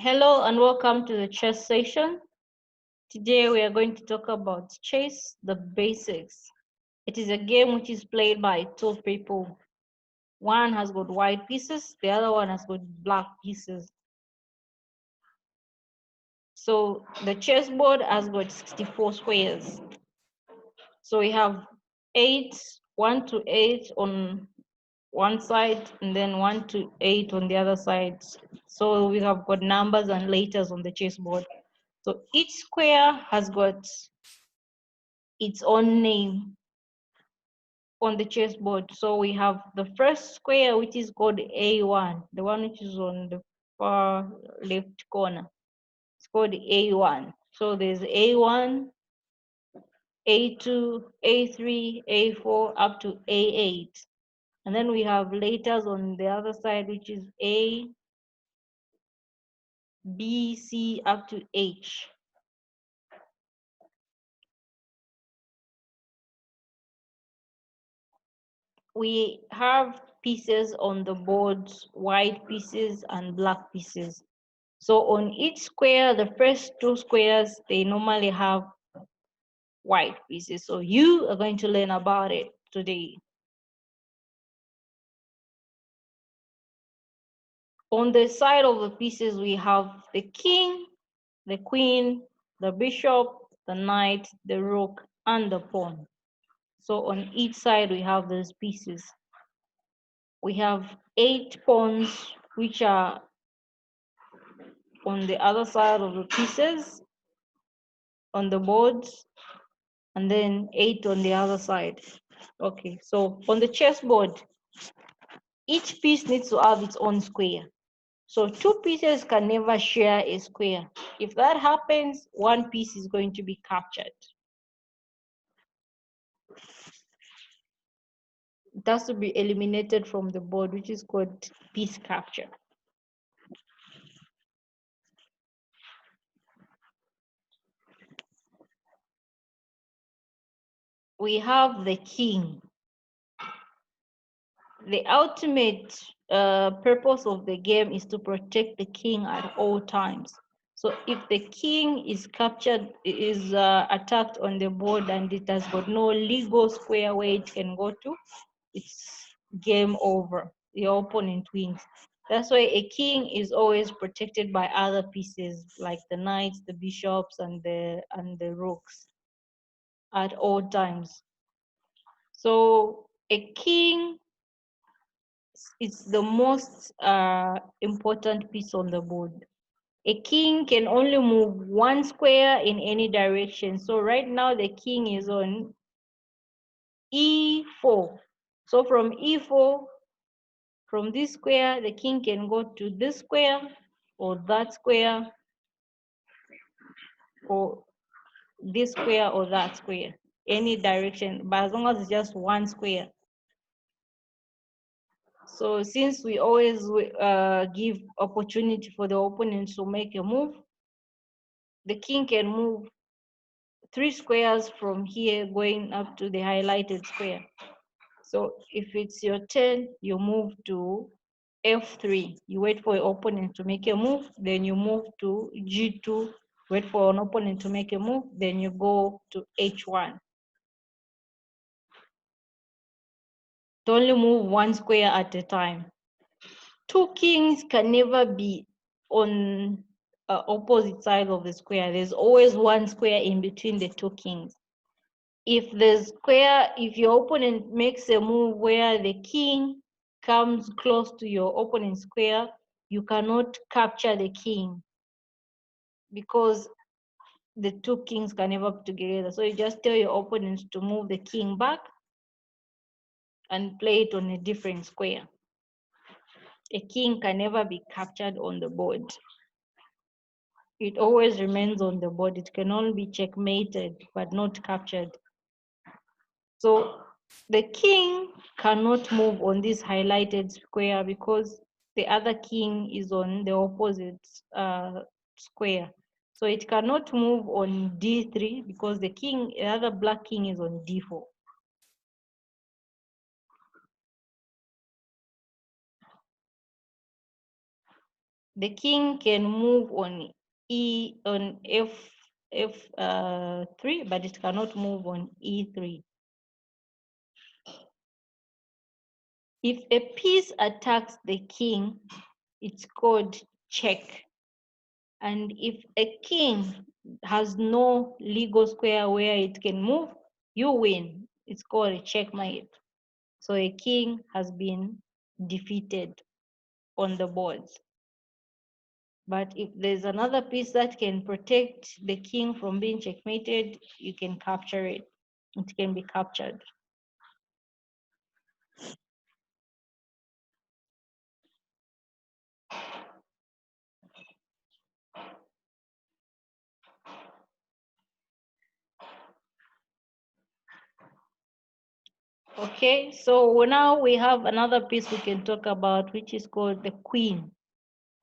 Hello and welcome to the chess session. Today we are going to talk about chess, the basics. It is a game which is played by two people. One has got white pieces, the other one has got black pieces. So the chessboard has got 64 squares. So we have 1 to 8 on one side and then 1 to 8 on the other side. So we have got numbers and letters on the chessboard. So each square has got its own name on the chessboard. So we have the first square, which is called A1, the one which is on the far left corner. It's called A1. So there's A1, A2, A3, A4, up to A8. And then we have letters on the other side, which is A, B, C, up to H. We have pieces on the board, white pieces and black pieces. So on each square, the first two squares, they normally have white pieces. So you are going to learn about it today. On the side of the pieces, we have the king, the queen, the bishop, the knight, the rook, and the pawn. So on each side, we have those pieces. We have 8 pawns, which are on the other side of the pieces on the boards, and then 8 on the other side. Okay, so on the chessboard, each piece needs to have its own square. So 2 pieces can never share a square. If that happens, one piece is going to be captured. It has to be eliminated from the board, which is called piece capture. We have the king. The ultimate purpose of the game is to protect the king at all times. So if the king is captured, is attacked on the board and it has got no legal square where it can go to, it's game over. Your opponent wins. That's why a king is always protected by other pieces like the knights, the bishops, and the rooks at all times. So a king is the most important piece on the board. A king can only move one square in any direction. So right now the king is on E4. So from E4, from this square, the king can go to this square or that square or this square or that square, any direction, but as long as it's just one square. So since we always give opportunity for the opponent to make a move, the king can move 3 squares from here going up to the highlighted square. So if it's your turn, you move to F3. You wait for your opponent to make a move, then you move to G2, wait for an opponent to make a move, then you go to H1. To only move one square at a time. 2 kings can never be on opposite sides of the square. There's always one square in between the 2 kings. If your opponent makes a move where the king comes close to your opponent's square, you cannot capture the king because the 2 kings can never put together. So you just tell your opponent to move the king back and play it on a different square. A king can never be captured on the board. It always remains on the board. It can only be checkmated, but not captured. So the king cannot move on this highlighted square because the other king is on the opposite square. So it cannot move on D3 because the other black king is on D4. The king can move on F3, but it cannot move on E3. If a piece attacks the king, it's called check. And if a king has no legal square where it can move, you win. It's called a checkmate. So a king has been defeated on the board. But if there's another piece that can protect the king from being checkmated, you can capture it. It can be captured. Okay, so now we have another piece we can talk about, which is called the queen.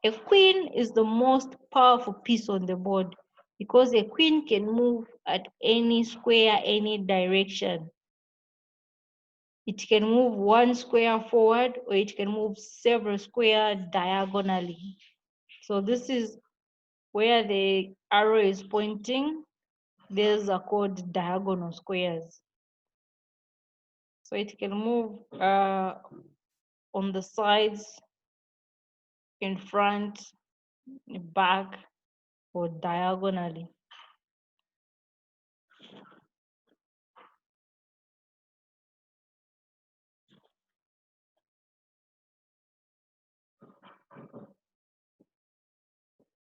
A queen is the most powerful piece on the board because a queen can move at any square, any direction. It can move one square forward or it can move several squares diagonally. So this is where the arrow is pointing. These are called diagonal squares. So it can move on the sides, in front, back, or diagonally.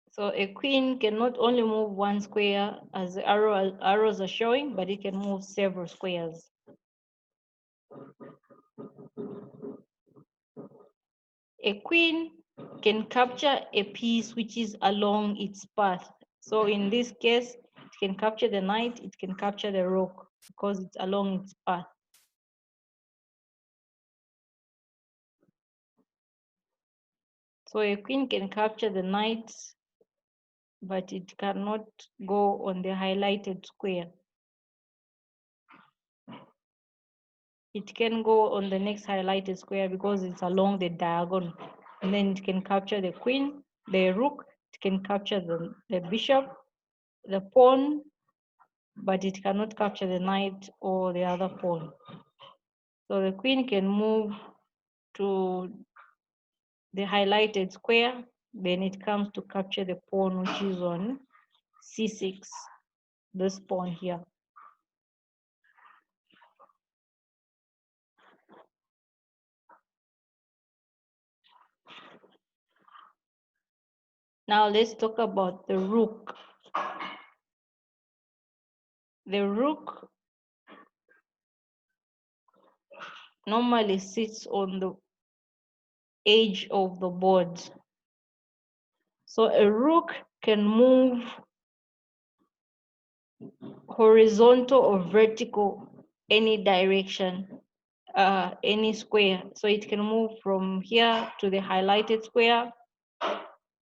So a queen can not only move one square as the arrows are showing, but it can move several squares. A queen can capture a piece which is along its path. So in this case, it can capture the knight, it can capture the rook because it's along its path. So a queen can capture the knight, but it cannot go on the highlighted square. It can go on the next highlighted square because it's along the diagonal. And then it can capture the queen, the rook, it can capture the bishop, the pawn, but it cannot capture the knight or the other pawn. So the queen can move to the highlighted square, then it comes to capture the pawn which is on C6, this pawn here. Now let's talk about the rook. The rook normally sits on the edge of the board. So a rook can move horizontal or vertical, any direction, any square. So it can move from here to the highlighted square,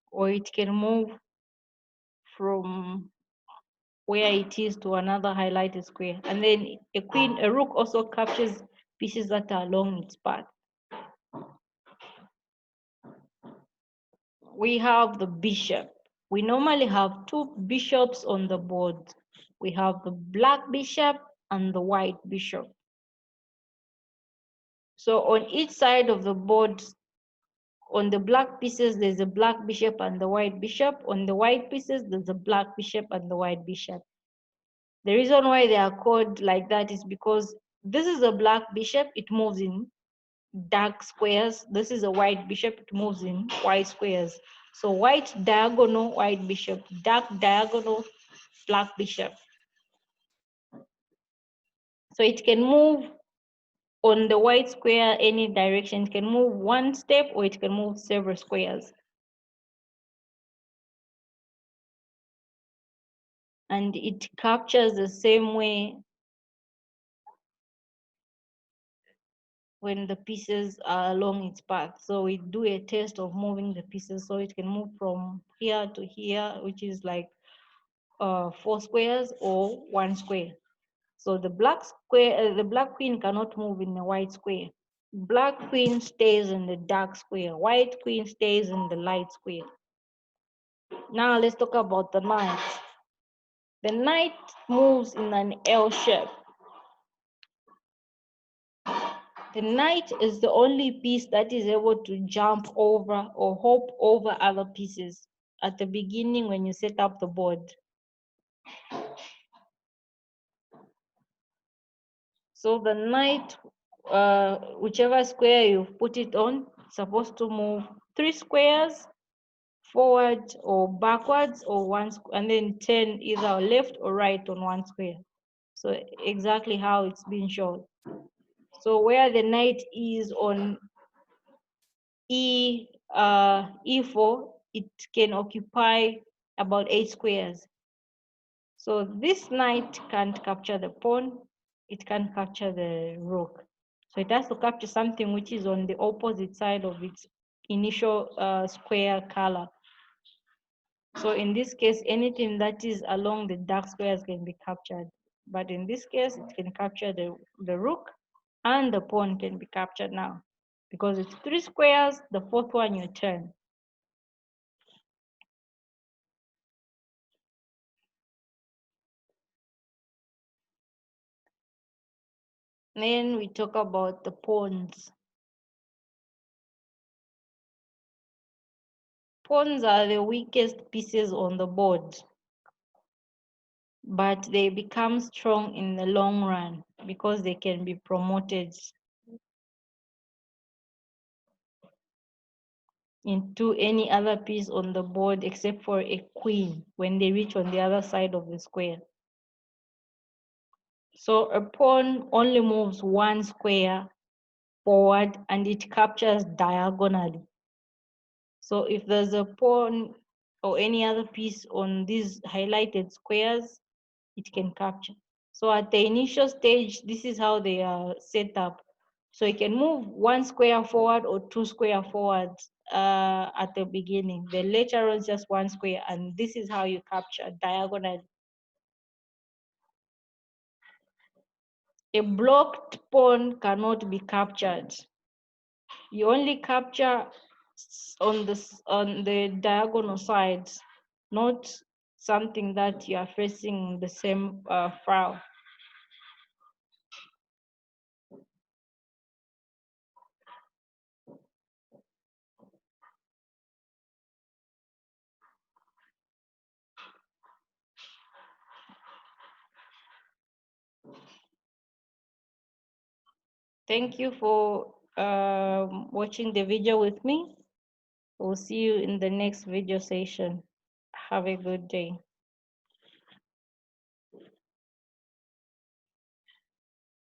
or it can move from where it is to another highlighted square. And then a rook also captures pieces that are along its path. We have the bishop. We normally have two bishops on the board. We have the black bishop and the white bishop. So on each side of the board, on the black pieces, there's a black bishop and the white bishop. On the white pieces, there's a black bishop and the white bishop. The reason why they are called like that is because this is a black bishop, it moves in dark squares. This is a white bishop, it moves in white squares. So white diagonal, white bishop, dark diagonal, black bishop. So it can move on the white square any direction. It can move one step or it can move several squares. And it captures the same way when the pieces are along its path. So we do a test of moving the pieces so it can move from here to here, which is like 4 squares or 1 square. So the black square, the black queen cannot move in the white square. Black queen stays in the dark square. White queen stays in the light square. Now let's talk about the knight. The knight moves in an L shape. The knight is the only piece that is able to jump over or hop over other pieces at the beginning when you set up the board. So the knight, whichever square you put it on, it's supposed to move 3 squares forward or backwards, or and then turn either left or right on 1 square. So exactly how it's been shown. So where the knight is on E4, it can occupy about 8 squares. So this knight can't capture the pawn, it can't capture the rook. So it has to capture something which is on the opposite side of its initial square color. So in this case, anything that is along the dark squares can be captured. But in this case, it can capture the rook, and the pawn can be captured now. Because it's 3 squares, the 4th one you turn. Then we talk about the pawns. Pawns are the weakest pieces on the board, but they become strong in the long run because they can be promoted into any other piece on the board except for a queen when they reach on the other side of the square. So a pawn only moves 1 square forward and it captures diagonally. So if there's a pawn or any other piece on these highlighted squares, it can capture. So at the initial stage, this is how they are set up. So you can move 1 square forward or 2 square forward at the beginning. Then later on, just 1 square, and this is how you capture diagonally. A blocked pawn cannot be captured. You only capture on the diagonal sides, not something that you are facing the same file. Thank you for watching the video with me. We'll see you in the next video session. Have a good day.